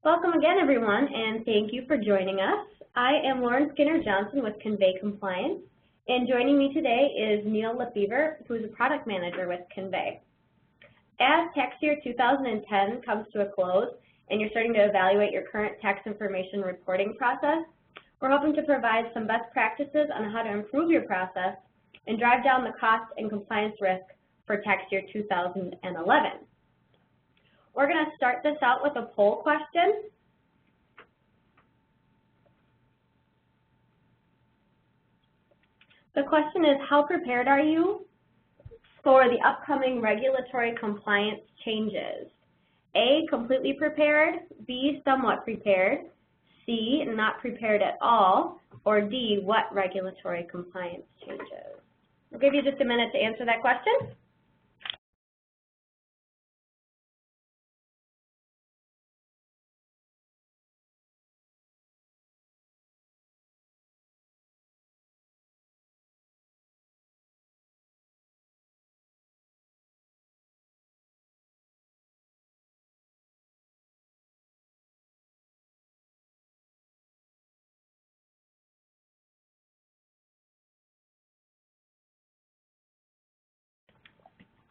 Welcome again, everyone, and thank you for joining us. I am Lauren Skinner-Johnson with Convey Compliance, and joining me today is Neil Lefevre, who is a product manager with Convey. As tax year 2010 comes to a close and you're starting to evaluate your current tax information reporting process, we're hoping to provide some best practices on how to improve your process and drive down the cost and compliance risk for tax year 2011. We're going to start this out with a poll question. The question is, how prepared are you for the upcoming regulatory compliance changes? A, completely prepared, B, somewhat prepared, C, not prepared at all, or D, what regulatory compliance changes? We'll give you just a minute to answer that question.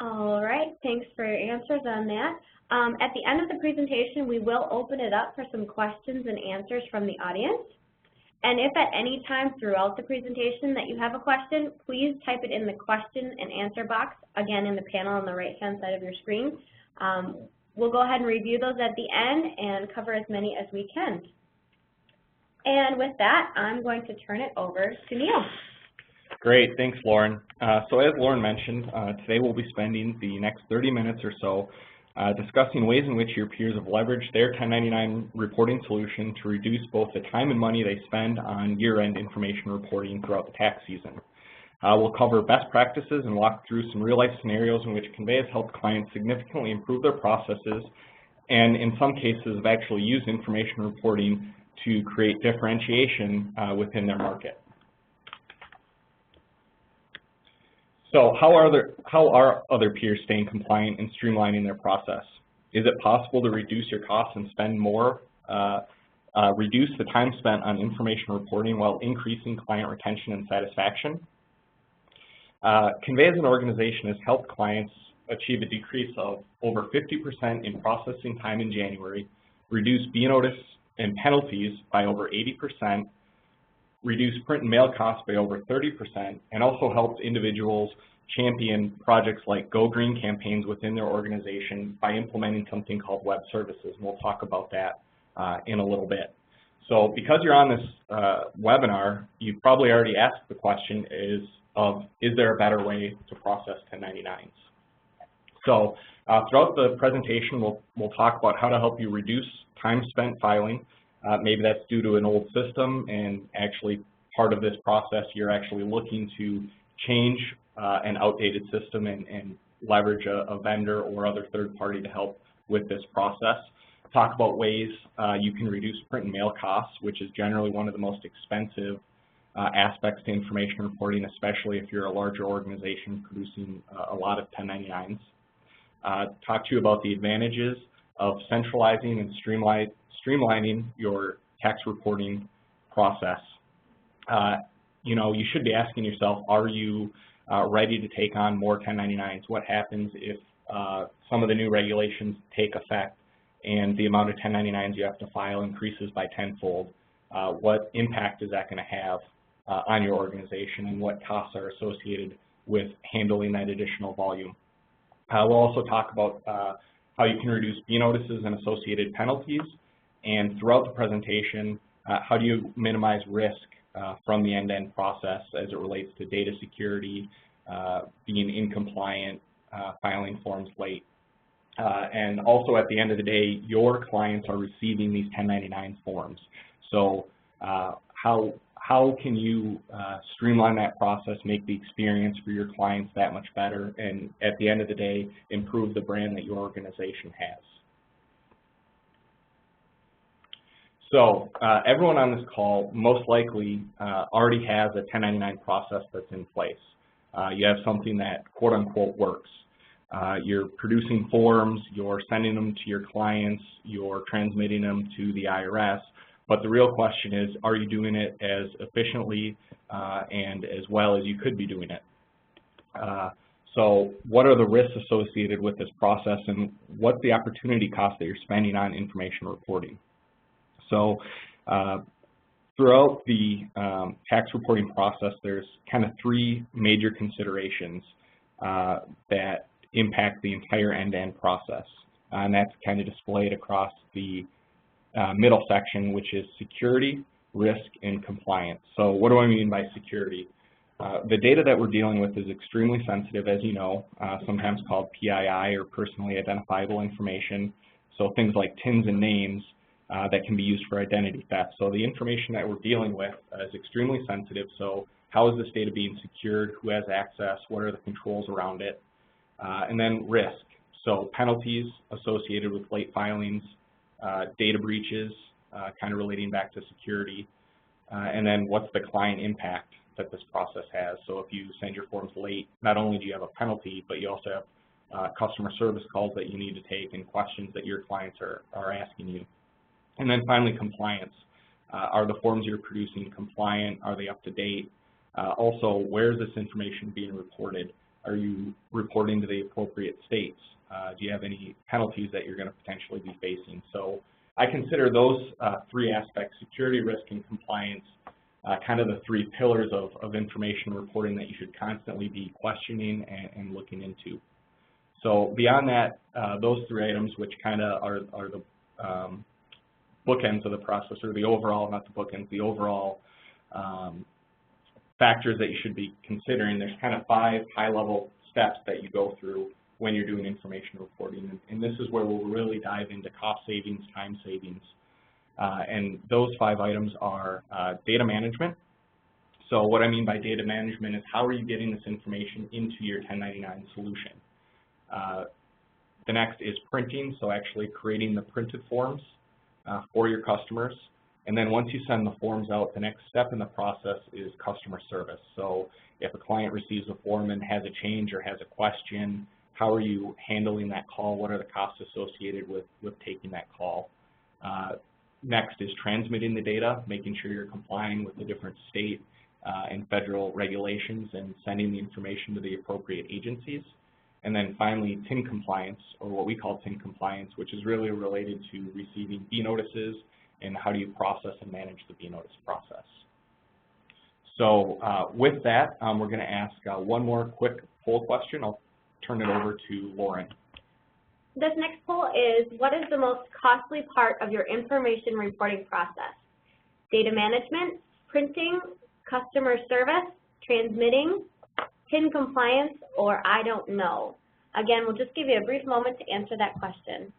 All right, thanks for your answers on that. At the end of the presentation, we will open it up for some questions and answers from the audience. And if at any time throughout the presentation that you have a question, please type it in the question and answer box, again in the panel on the right-hand side of your screen. We'll go ahead and review those at the end and cover as many as we can. And with that, I'm going to turn it over to Neil. Great, thanks Lauren. So as Lauren mentioned, today we'll be spending the next 30 minutes or so discussing ways in which your peers have leveraged their 1099 reporting solution to reduce both the time and money they spend on year-end information reporting throughout the tax season. We'll cover best practices and walk through some real-life scenarios in which Convey has helped clients significantly improve their processes and in some cases have actually used information reporting to create differentiation within their market. So how are other peers staying compliant and streamlining their process? Is it possible to reduce your costs and spend more, reduce the time spent on information reporting while increasing client retention and satisfaction? Convey as an organization has helped clients achieve a decrease of over 50% in processing time in January, reduce B-notice and penalties by over 80%, reduce print and mail costs by over 30%, and also helped individuals champion projects like Go Green campaigns within their organization by implementing something called web services, and we'll talk about that in a little bit. So because you're on this webinar, you probably already asked the question is there a better way to process 1099s? So throughout the presentation, we'll talk about how to help you reduce time spent filing. Maybe that's due to an old system and actually part of this process you're actually looking to change an outdated system and leverage a vendor or other third party to help with this process. Talk about ways you can reduce print and mail costs, which is generally one of the most expensive aspects to information reporting, especially if you're a larger organization producing a lot of 1099s. Talk to you about the advantages of centralizing and streamlining your tax reporting process. You know, you should be asking yourself, are you ready to take on more 1099s? What happens if some of the new regulations take effect and the amount of 1099s you have to file increases by tenfold? What impact is that going to have on your organization, and what costs are associated with handling that additional volume? We'll also talk about how you can reduce B-notices and associated penalties. And throughout the presentation, how do you minimize risk from the end-to-end process as it relates to data security, being incompliant, filing forms late. And also at the end of the day, your clients are receiving these 1099 forms. So how can you streamline that process, make the experience for your clients that much better, and at the end of the day, improve the brand that your organization has? So everyone on this call most likely already has a 1099 process that's in place. You have something that quote-unquote works. You're producing forms, you're sending them to your clients, you're transmitting them to the IRS, but the real question is, are you doing it as efficiently and as well as you could be doing it? So what are the risks associated with this process, and what's the opportunity cost that you're spending on information reporting? So throughout the tax reporting process, there's kind of three major considerations that impact the entire end-to-end process, and that's kind of displayed across the middle section, which is security, risk, and compliance. So what do I mean by security? The data that we're dealing with is extremely sensitive, as you know, sometimes called PII, or personally identifiable information. So things like TINs and names that can be used for identity theft. So the information that we're dealing with is extremely sensitive. So how is this data being secured? Who has access? What are the controls around it? And then risk. So penalties associated with late filings, data breaches, kind of relating back to security, and then what's the client impact that this process has. So if you send your forms late, not only do you have a penalty, but you also have customer service calls that you need to take and questions that your clients are asking you. And then finally, compliance. Are the forms you're producing compliant? Are they up to date? Also, where is this information being reported? Are you reporting to the appropriate states? Do you have any penalties that you're going to potentially be facing? So I consider those three aspects, security, risk, and compliance, kind of the three pillars of information reporting that you should constantly be questioning and looking into. So beyond that, those three items, which kind of are the bookends of the process, or the overall, not the bookends, the overall factors that you should be considering. There's kind of 5 high-level steps that you go through when you're doing information reporting, and this is where we'll really dive into cost savings, time savings. And those 5 items are data management. So what I mean by data management is, how are you getting this information into your 1099 solution? The next is printing, so actually creating the printed forms for your customers. And then once you send the forms out, the next step in the process is customer service. So if a client receives a form and has a change or has a question, how are you handling that call? What are the costs associated with taking that call? Next is transmitting the data, making sure you're complying with the different state and federal regulations and sending the information to the appropriate agencies. And then finally, TIN compliance, or what we call TIN compliance, which is really related to receiving B notices and how do you process and manage the B notice process. So with that, we're going to ask one more quick poll question. I'll turn it over to Lauren. This next poll is, what is the most costly part of your information reporting process? Data management, printing, customer service, transmitting, TIN compliance, or I don't know? Again, we'll just give you a brief moment to answer that question.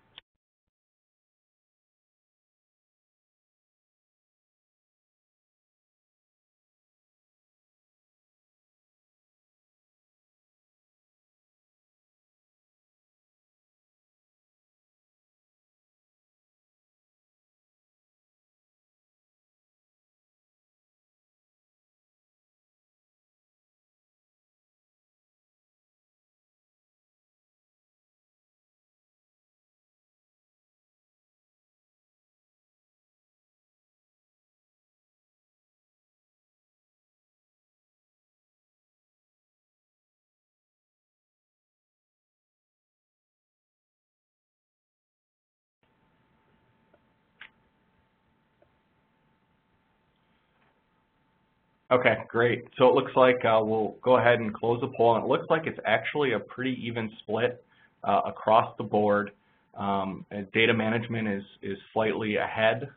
Okay, great. So it looks like we'll go ahead and close the poll. And it looks like it's actually a pretty even split across the board. Data management is slightly ahead,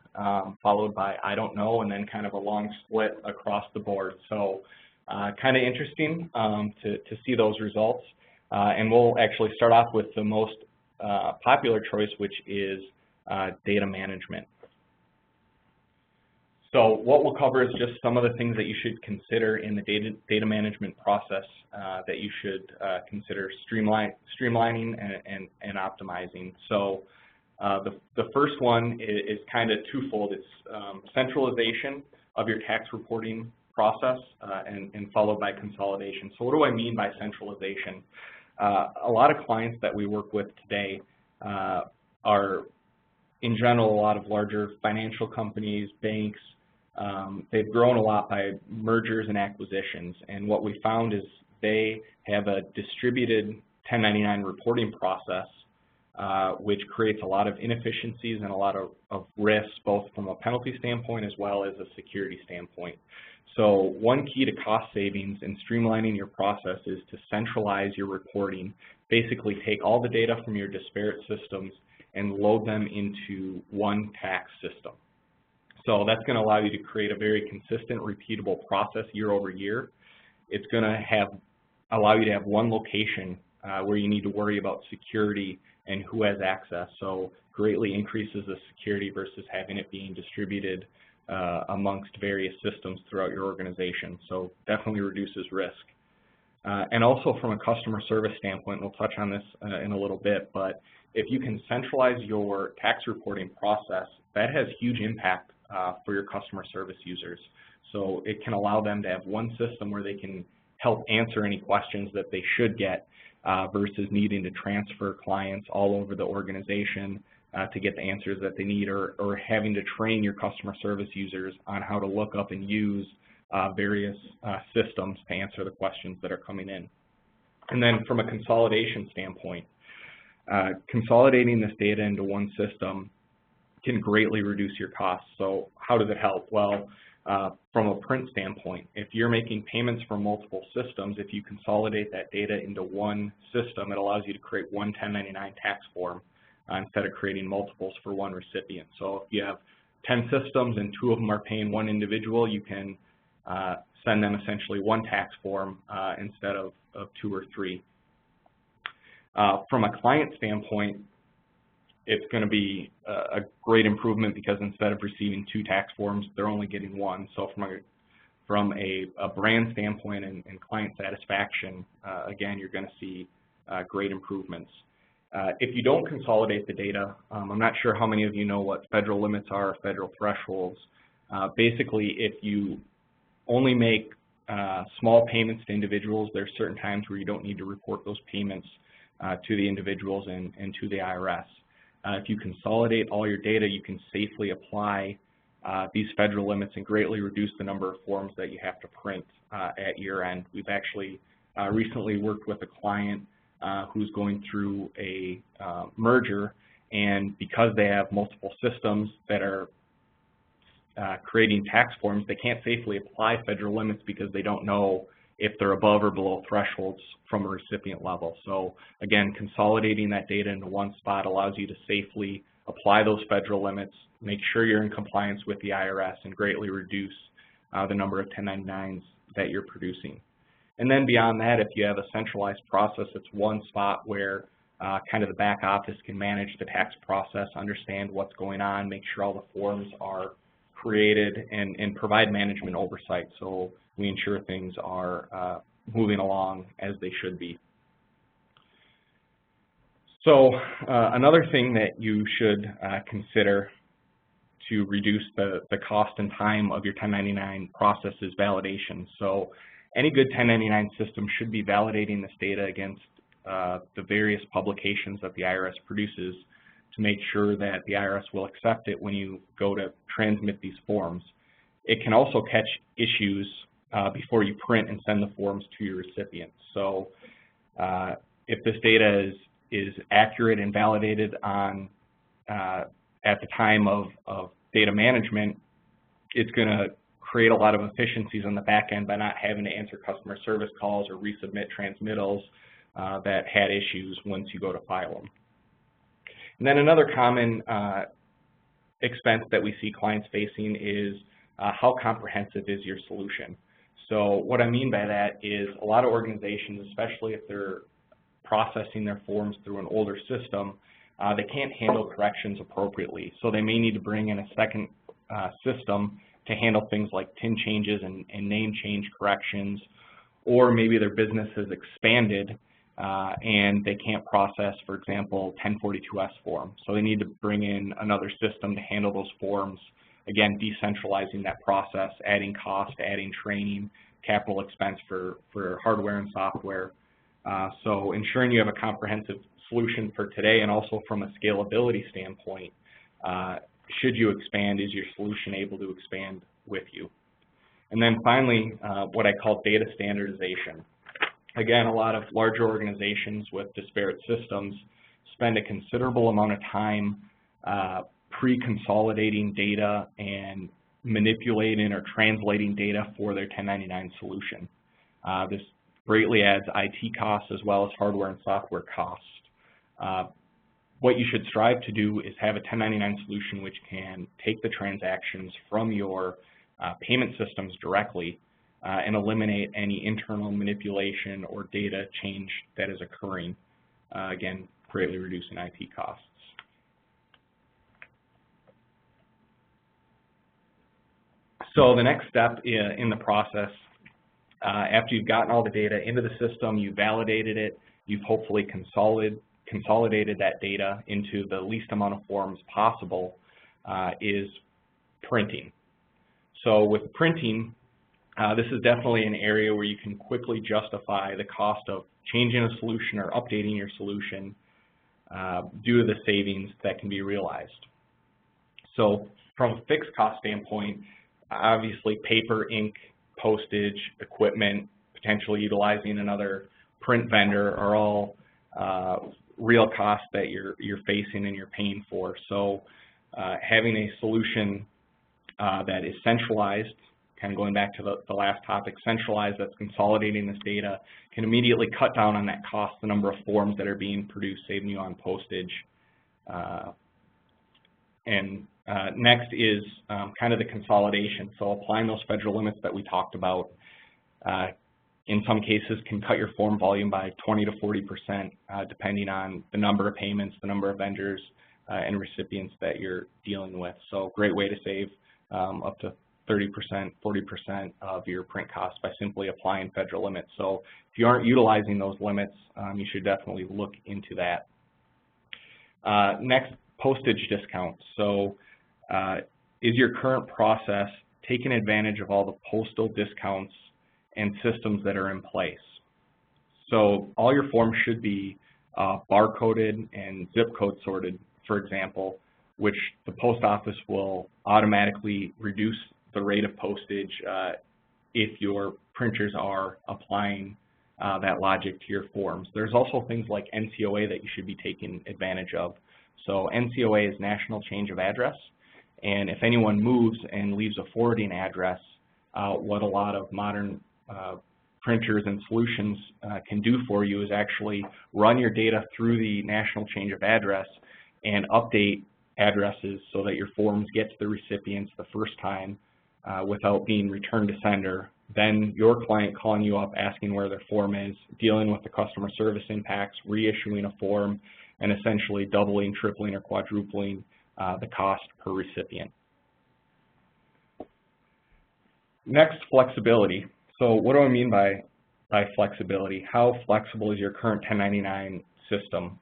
followed by I don't know, and then kind of a long split across the board. So kind of interesting to see those results. And we'll actually start off with the most popular choice, which is data management. So what we'll cover is just some of the things that you should consider in the data management process that you should consider streamlining and optimizing. So the first one is kind of twofold. It's centralization of your tax reporting process and followed by consolidation. So what do I mean by centralization? a lot of clients that we work with today are, in general, a lot of larger financial companies, banks. They've grown a lot by mergers and acquisitions, and what we found is they have a distributed 1099 reporting process, which creates a lot of inefficiencies and a lot of risks, both from a penalty standpoint as well as a security standpoint. So one key to cost savings and streamlining your process is to centralize your reporting. Basically take all the data from your disparate systems and load them into one tax system. So that's going to allow you to create a very consistent, repeatable process year over year. It's going to allow you to have one location where you need to worry about security and who has access. So greatly increases the security versus having it being distributed amongst various systems throughout your organization. So definitely reduces risk. And also from a customer service standpoint, we'll touch on this in a little bit, but if you can centralize your tax reporting process, that has huge impact for your customer service users. So it can allow them to have one system where they can help answer any questions that they should get versus needing to transfer clients all over the organization to get the answers that they need, or having to train your customer service users on how to look up and use various systems to answer the questions that are coming in. And then from a consolidation standpoint, consolidating this data into one system can greatly reduce your costs. So how does it help? Well, from a print standpoint, if you're making payments from multiple systems, if you consolidate that data into one system, it allows you to create one 1099 tax form instead of creating multiples for one recipient. So if you have 10 systems and 2 of them are paying one individual, you can send them essentially one tax form instead of 2 or 3. From a client standpoint, it's going to be a great improvement because instead of receiving 2 tax forms, they're only getting 1. So from a brand standpoint and client satisfaction, again, you're going to see great improvements. If you don't consolidate the data, I'm not sure how many of you know what federal limits are, federal thresholds. Basically, if you only make small payments to individuals, there's certain times where you don't need to report those payments to the individuals and to the IRS. If you consolidate all your data, you can safely apply these federal limits and greatly reduce the number of forms that you have to print at year end. We've actually recently worked with a client who's going through a merger, and because they have multiple systems that are creating tax forms, they can't safely apply federal limits because they don't know if they're above or below thresholds from a recipient level. So again, consolidating that data into one spot allows you to safely apply those federal limits, make sure you're in compliance with the IRS, and greatly reduce the number of 1099s that you're producing. And then beyond that, if you have a centralized process, it's one spot where kind of the back office can manage the tax process, understand what's going on, make sure all the forms are created, and provide management oversight so we ensure things are moving along as they should be. So another thing that you should consider to reduce the cost and time of your 1099 process is validation. So any good 1099 system should be validating this data against the various publications that the IRS produces to make sure that the IRS will accept it when you go to transmit these forms. It can also catch issues before you print and send the forms to your recipients. So if this data is accurate and validated on at the time of data management, it's going to create a lot of efficiencies on the back end by not having to answer customer service calls or resubmit transmittals that had issues once you go to file them. And then another common expense that we see clients facing is how comprehensive is your solution. So what I mean by that is a lot of organizations, especially if they're processing their forms through an older system, they can't handle corrections appropriately. So they may need to bring in a second system to handle things like TIN changes and name change corrections, or maybe their business has expanded and they can't process, for example, 1042-S forms. So they need to bring in another system to handle those forms. Again, decentralizing that process, adding cost, adding training, capital expense for hardware and software. So ensuring you have a comprehensive solution for today, and also from a scalability standpoint, should you expand, is your solution able to expand with you? And then finally, what I call data standardization. Again, a lot of larger organizations with disparate systems spend a considerable amount of time pre-consolidating data and manipulating or translating data for their 1099 solution. This greatly adds IT costs as well as hardware and software costs. What you should strive to do is have a 1099 solution which can take the transactions from your payment systems directly and eliminate any internal manipulation or data change that is occurring, again, greatly reducing IT costs. So the next step in the process, after you've gotten all the data into the system, you've validated it, you've hopefully consolidated that data into the least amount of forms possible, is printing. So with printing, this is definitely an area where you can quickly justify the cost of changing a solution or updating your solution due to the savings that can be realized. So from a fixed cost standpoint, obviously paper, ink, postage, equipment, potentially utilizing another print vendor are all real costs that you're facing and you're paying for. So having a solution that is centralized, kind of going back to the last topic, centralized, that's consolidating this data, can immediately cut down on that cost, the number of forms that are being produced, saving you on postage. Next is kind of the consolidation. So applying those federal limits that we talked about, in some cases can cut your form volume by 20 to 40%, depending on the number of payments, the number of vendors, and recipients that you're dealing with. So great way to save up to 30%, 40% of your print costs by simply applying federal limits. So if you aren't utilizing those limits, you should definitely look into that. Next, postage discounts. So is your current process taking advantage of all the postal discounts and systems that are in place? So all your forms should be barcoded and zip code sorted, for example, which the post office will automatically reduce the rate of postage if your printers are applying that logic to your forms. There's also things like NCOA that you should be taking advantage of. So NCOA is National Change of Address, and if anyone moves and leaves a forwarding address, what a lot of modern printers and solutions can do for you is actually run your data through the National Change of Address and update addresses so that your forms get to the recipients the first time without being returned to sender. Then your client calling you up asking where their form is, dealing with the customer service impacts, reissuing a form, and essentially doubling, tripling, or quadrupling the cost per recipient. Next, flexibility. So what do I mean by flexibility? How flexible is your current 1099 system?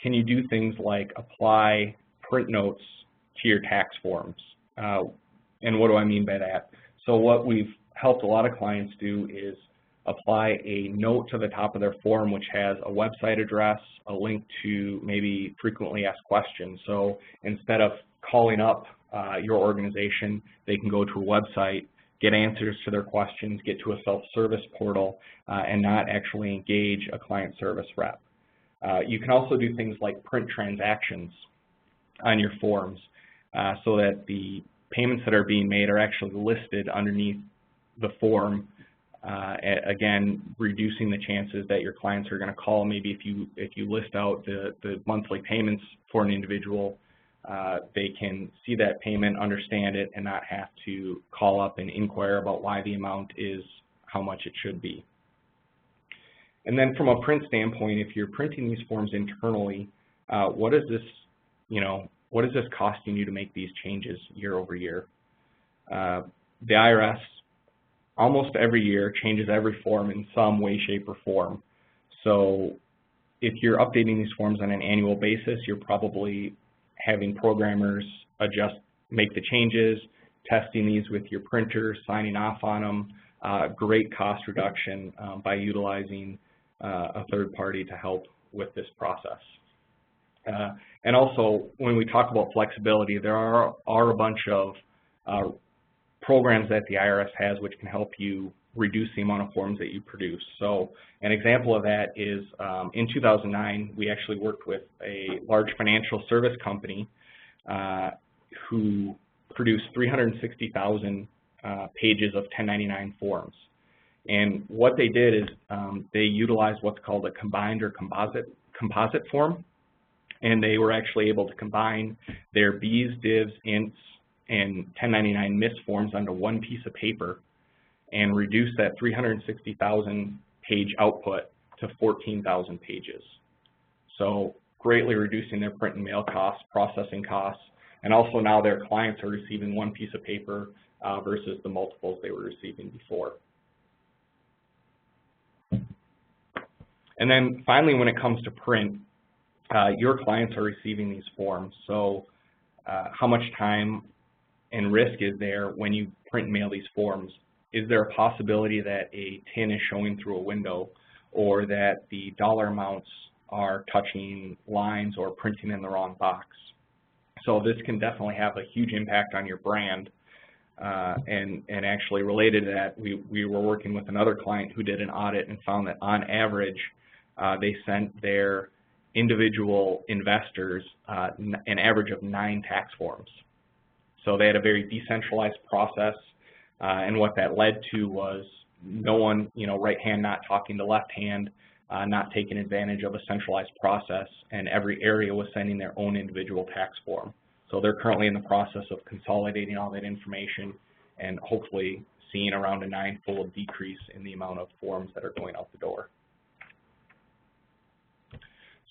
Can you do things like apply print notes to your tax forms? And what do I mean by that? So what we've helped a lot of clients do is apply a note to the top of their form which has a website address, a link to maybe frequently asked questions. So instead of calling up your organization, they can go to a website, get answers to their questions, get to a self-service portal, and not actually engage a client service rep. You can also do things like print transactions on your forms so that the payments that are being made are actually listed underneath the form, again, reducing the chances that your clients are going to call. Maybe if you list out the monthly payments for an individual, they can see that payment, understand it, and not have to call up and inquire about why the amount is how much it should be. And then from a print standpoint, if you're printing these forms internally, what is this costing you to make these changes year over year? The IRS almost every year changes every form in some way, shape, or form. So if you're updating these forms on an annual basis, you're probably having programmers make the changes, testing these with your printers, signing off on them, great cost reduction by utilizing a third party to help with this process. And also, when we talk about flexibility, there are a bunch of programs that the IRS has which can help you reduce the amount of forms that you produce. So an example of that is in 2009, we actually worked with a large financial service company who produced 360,000 pages of 1099 forms. And what they did is they utilized what's called a combined or composite form, and they were actually able to combine their Bs, Divs, Ints, and 1099 MIS forms onto one piece of paper and reduce that 360,000 page output to 14,000 pages. So greatly reducing their print and mail costs, processing costs, and also now their clients are receiving one piece of paper versus the multiples they were receiving before. And then finally, when it comes to print, your clients are receiving these forms. So how much time and risk is there when you print and mail these forms? Is there a possibility that a tin is showing through a window, or that the dollar amounts are touching lines or printing in the wrong box? So this can definitely have a huge impact on your brand. And actually related to that, we were working with another client who did an audit and found that on average, they sent their individual investors an average of 9 tax forms. So they had a very decentralized process, and what that led to was no one, right hand not talking to left hand, not taking advantage of a centralized process, and every area was sending their own individual tax form. So they're currently in the process of consolidating all that information and hopefully seeing around a 9-fold decrease in the amount of forms that are going out the door.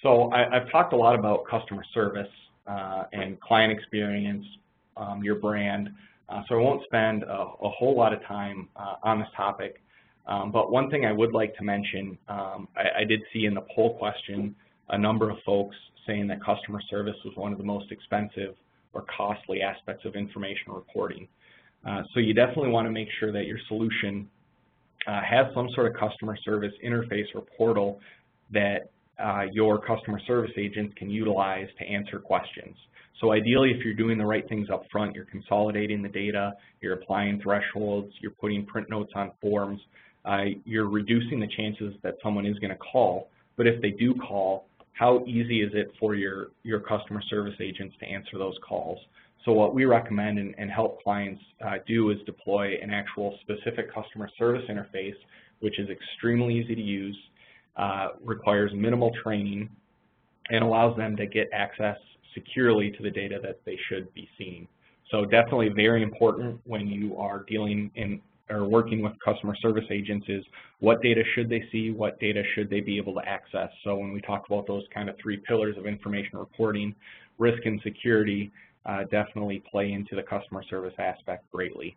So I've talked a lot about customer service and client experience, your brand, so I won't spend a whole lot of time on this topic, but one thing I would like to mention, I did see in the poll question a number of folks saying that customer service was one of the most expensive or costly aspects of information reporting. So you definitely want to make sure that your solution has some sort of customer service interface or portal that your customer service agents can utilize to answer questions. So ideally, if you're doing the right things up front, you're consolidating the data, you're applying thresholds, you're putting print notes on forms, you're reducing the chances that someone is going to call. But if they do call, how easy is it for your customer service agents to answer those calls? So what we recommend and help clients do is deploy an actual specific customer service interface, which is extremely easy to use, requires minimal training, and allows them to get access securely to the data that they should be seeing. So definitely very important when you are dealing in or working with customer service agents is what data should they see, what data should they be able to access. So when we talk about those kind of 3 pillars of information reporting, risk and security definitely play into the customer service aspect greatly.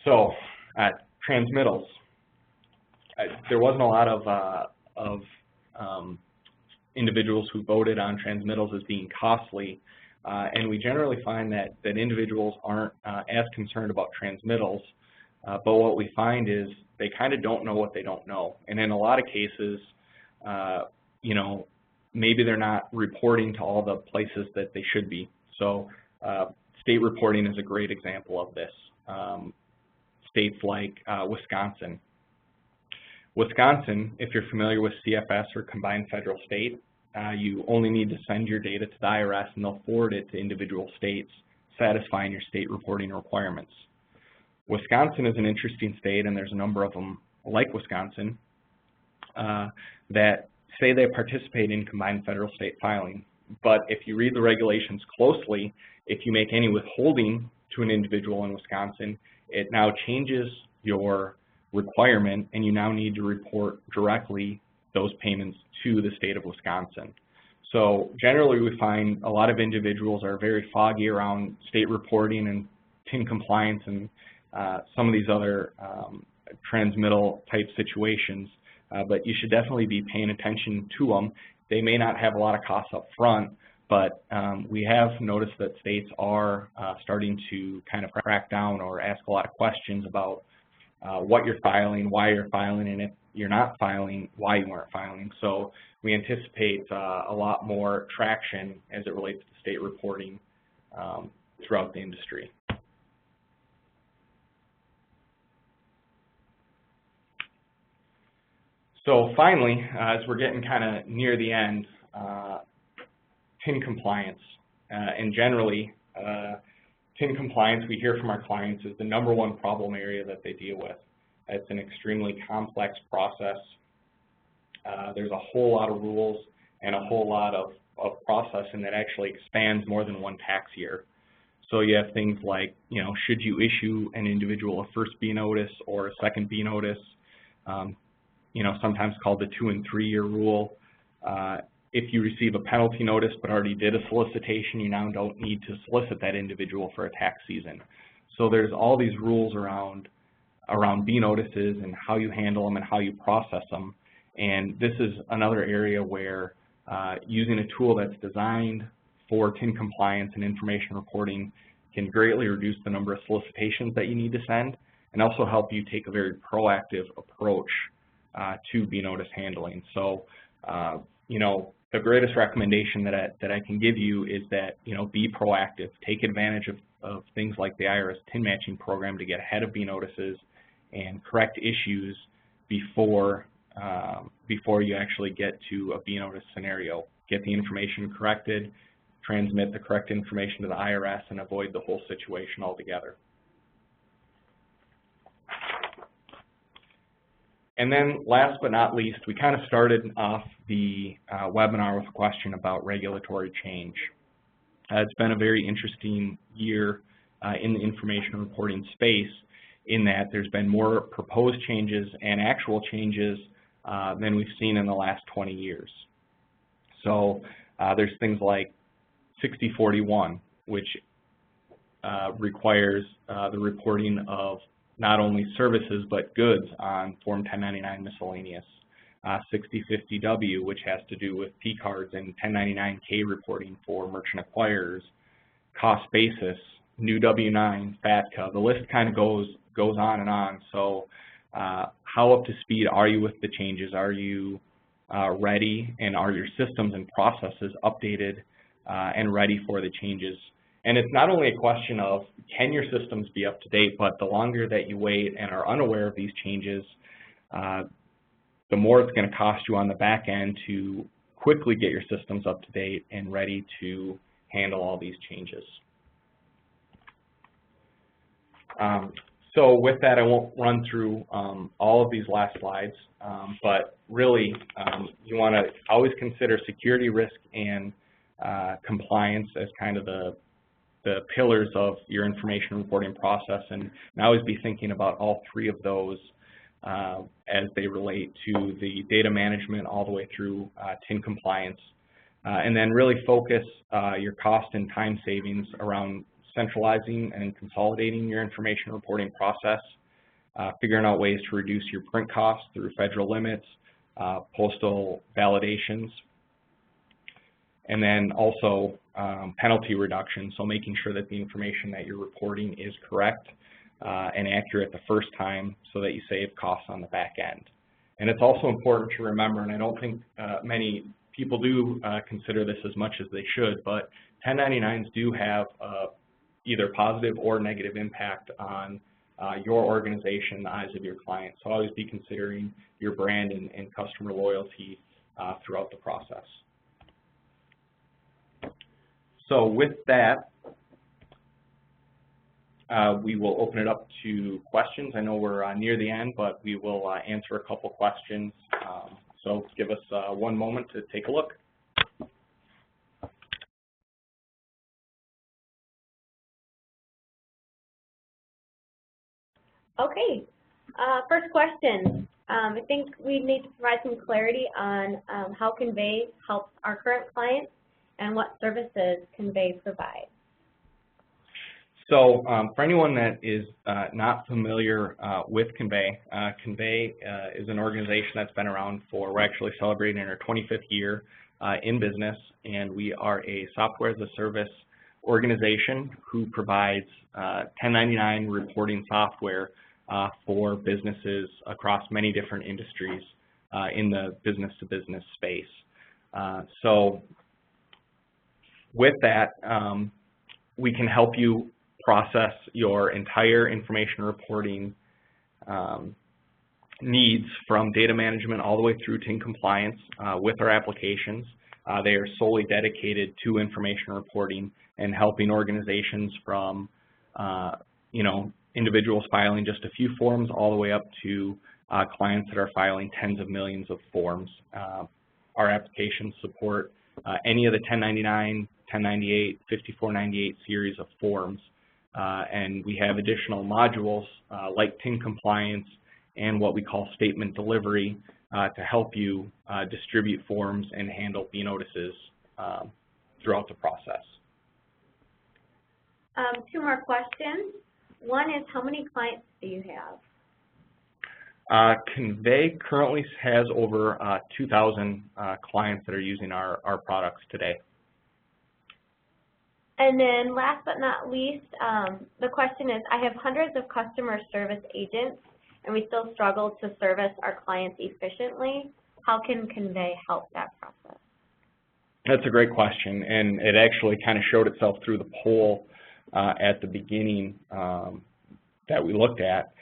So transmittals. There wasn't a lot of individuals who voted on transmittals as being costly, and we generally find that individuals aren't as concerned about transmittals, but what we find is they kind of don't know what they don't know, and in a lot of cases, maybe they're not reporting to all the places that they should be. So state reporting is a great example of this. States like Wisconsin. Wisconsin, if you're familiar with CFS or combined federal state, you only need to send your data to the IRS and they'll forward it to individual states, satisfying your state reporting requirements. Wisconsin is an interesting state, and there's a number of them like Wisconsin that say they participate in combined federal state filing. But if you read the regulations closely, if you make any withholding to an individual in Wisconsin, it now changes your requirement, and you now need to report directly those payments to the state of Wisconsin. So generally we find a lot of individuals are very foggy around state reporting and TIN compliance and some of these other transmittal type situations, but you should definitely be paying attention to them. They may not have a lot of costs up front, but we have noticed that states are starting to kind of crack down or ask a lot of questions about what you're filing, why you're filing, and if you're not filing, why you aren't filing. So we anticipate a lot more traction as it relates to state reporting throughout the industry. So finally, as we're getting kind of near the end, TIN compliance. And generally, TIN compliance, we hear from our clients, is the #1 problem area that they deal with. It's an extremely complex process. There's a whole lot of rules and a whole lot of processing that actually expands more than one tax year. So you have things like, should you issue an individual a first B notice or a second B notice, sometimes called the 2- and 3-year rule. If you receive a penalty notice but already did a solicitation, you now don't need to solicit that individual for a tax season. So there's all these rules around B notices and how you handle them and how you process them. And this is another area where using a tool that's designed for TIN compliance and information reporting can greatly reduce the number of solicitations that you need to send, and also help you take a very proactive approach to B notice handling. So, the greatest recommendation that I can give you is that, be proactive. Take advantage of things like the IRS TIN matching program to get ahead of B notices and correct issues before you actually get to a B notice scenario. Get the information corrected, transmit the correct information to the IRS, and avoid the whole situation altogether. And then last but not least, we kind of started off the webinar with a question about regulatory change. It's been a very interesting year in the information reporting space, in that there's been more proposed changes and actual changes than we've seen in the last 20 years. So there's things like 6041, which requires the reporting of not only services but goods on Form 1099 miscellaneous. 6050W, which has to do with P cards and 1099K reporting for merchant acquirers. Cost basis, new W-9, FATCA. The list kind of goes on and on. So how up to speed are you with the changes? Are you ready, and are your systems and processes updated and ready for the changes? And it's not only a question of can your systems be up to date, but the longer that you wait and are unaware of these changes, the more it's going to cost you on the back end to quickly get your systems up to date and ready to handle all these changes. So with that, I won't run through all of these last slides, but really you want to always consider security, risk, and compliance as kind of the pillars of your information reporting process, and always be thinking about all three of those as they relate to the data management all the way through TIN compliance. And then really focus your cost and time savings around centralizing and consolidating your information reporting process, figuring out ways to reduce your print costs through federal limits, postal validations, and then also penalty reduction, so making sure that the information that you're reporting is correct and accurate the first time so that you save costs on the back end. And it's also important to remember, and I don't think many people do consider this as much as they should, but 1099s do have either positive or negative impact on your organization, the eyes of your clients. So always be considering your brand and customer loyalty throughout the process. So with that, we will open it up to questions. I know we're near the end, but we will answer a couple questions. So give us 1 moment to take a look. Okay, first question. I think we need to provide some clarity on how Convey helps our current clients and what services Convey provides. So for anyone that is not familiar with Convey, Convey is an organization that's been around for, we're actually celebrating our 25th year in business, and we are a software as a service organization who provides 1099 reporting software for businesses across many different industries in the business-to-business space. So with that, we can help you process your entire information reporting needs from data management all the way through to compliance with our applications. They are solely dedicated to information reporting and helping organizations from, individuals filing just a few forms all the way up to clients that are filing tens of millions of forms. Our applications support any of the 1099, 1098, 5498 series of forms. And we have additional modules like TIN compliance and what we call statement delivery to help you distribute forms and handle B notices throughout the process. Two more questions. One is, how many clients do you have? Convey currently has over 2,000 clients that are using our products today. And then last but not least, the question is, I have hundreds of customer service agents and we still struggle to service our clients efficiently. How can Convey help that process? That's a great question, and it actually kind of showed itself through the poll at the beginning that we looked at.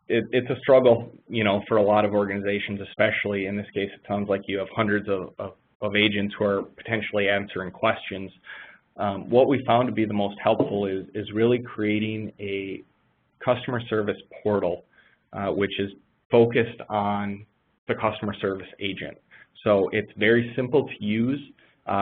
It's a struggle, for a lot of organizations, especially in this case. It sounds like you have hundreds of agents who are potentially answering questions. What we found to be the most helpful is really creating a customer service portal, which is focused on the customer service agent. So it's very simple to use,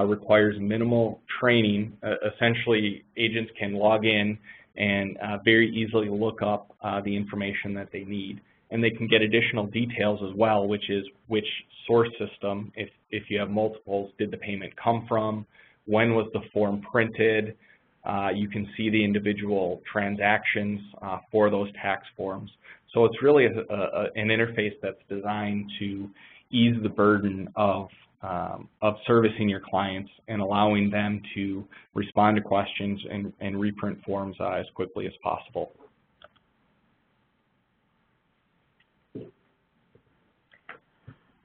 requires minimal training. Essentially, agents can log in and very easily look up the information that they need. And they can get additional details as well, which is which source system, if you have multiples, did the payment come from, when was the form printed. You can see the individual transactions for those tax forms. So it's really an interface that's designed to ease the burden of servicing your clients and allowing them to respond to questions and reprint forms as quickly as possible.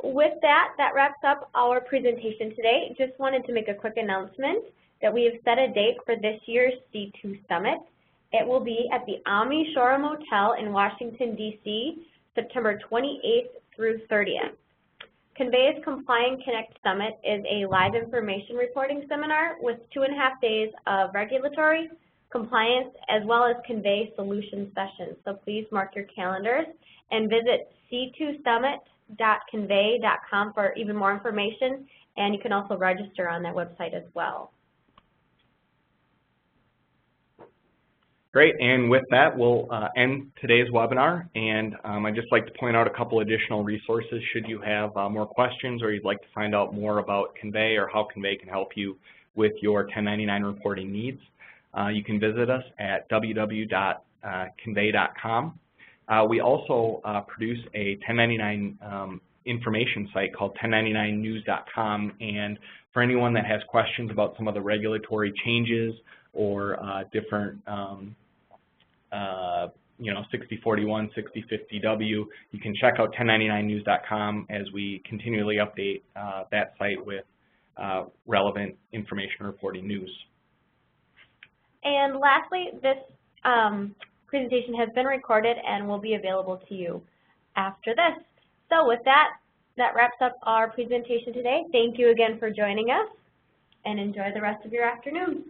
With that wraps up our presentation today. Just wanted to make a quick announcement that we have set a date for this year's C2 Summit. It will be at the Omni Shoreham Hotel in Washington, D.C., September 28th through 30th. Convey's Compliant Connect Summit is a live information reporting seminar with 2.5 days of regulatory, compliance, as well as Convey solution sessions. So please mark your calendars and visit c2summit.convey.com for even more information, and you can also register on that website as well. Great, and with that, we'll end today's webinar, and I'd just like to point out a couple additional resources should you have more questions or you'd like to find out more about Convey or how Convey can help you with your 1099 reporting needs. You can visit us at www.convey.com. We also produce a 1099 information site called 1099news.com, and for anyone that has questions about some of the regulatory changes or different 6041, 6050W, you can check out 1099news.com as we continually update that site with relevant information reporting news. And lastly, this presentation has been recorded and will be available to you after this. So with that wraps up our presentation today. Thank you again for joining us, and enjoy the rest of your afternoon.